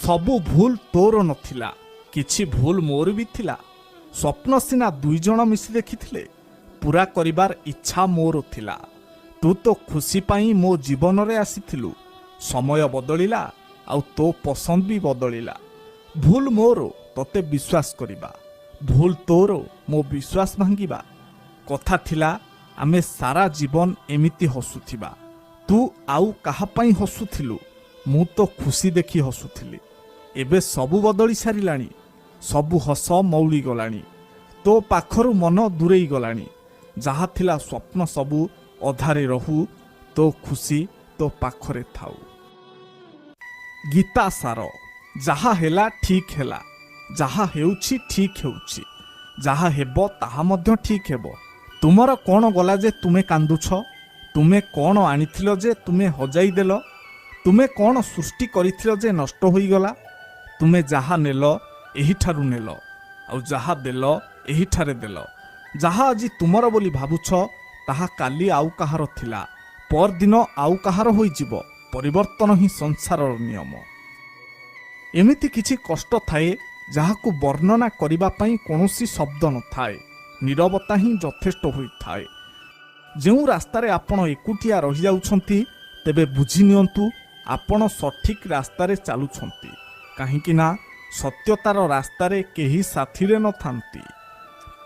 सबु भूल तोर नथिला, किछि भूल मोर भी थिला। स्वप्न सिना दुई जण मिसी देखिथिले, पूरा करिबार इच्छा मोर थिला। तू तो खुशी पाई मो जीवन रे आसीथिलु, समय बदलिला आउ तो पसंद भी बदलिला। भूल मोर तते विश्वास करिबा, भूल तोर मो विश्वास भांगिबा। कथा थिला आमे सारा जीवन एमिति हसुथिबा। तू आउ कहा पाई हसुथिलु, मु तो खुशी देखि हसुथिली। एबे सबु बदली सारिलाणी, सबु हस मौली गलाणी। तो पाखरु मन दूरेई गलाणी। जहा थिला स्वप्न सबु अधारे रहू, तो खुशी तो पाखरे थाऊ। गीता सार जहा हेला ठीक हेला, जहा हेउछि ठीक हेउछि, जहा हेबो ताहा मध्य ठीक हेबो। तुमर कोण गला जे तुमे कांदुछ, तुमे कोण आनिथिलो जे तुमे हजाई देल, तुमे कोण सृष्टि करिथिलो जे नष्ट होई गला। तुमे जहा नेल एहिठारु नेल, आउ जहा देल एहिठारे देल। जहा आजि तुमर बोली भाबुछ ताहा काली आउ काहार थिला, पर दिन आउ काहार होई जिवो। परिवर्तन ही संसारर नियम। एमिति किछि कष्ट थाए जाहाकु वर्णना करिबा पई कोनोसी शब्द न थाए, नीरवता ही यथेष्ट होई थाए। जेउ रास्तारे आपण एकुटिया रहि जाउछंती, तेबे बुझि नियंतु आपण सठिक रास्तारे चालुछंती। काहेकि ना सत्यतार रास्तारे केही साथीरे न थांती।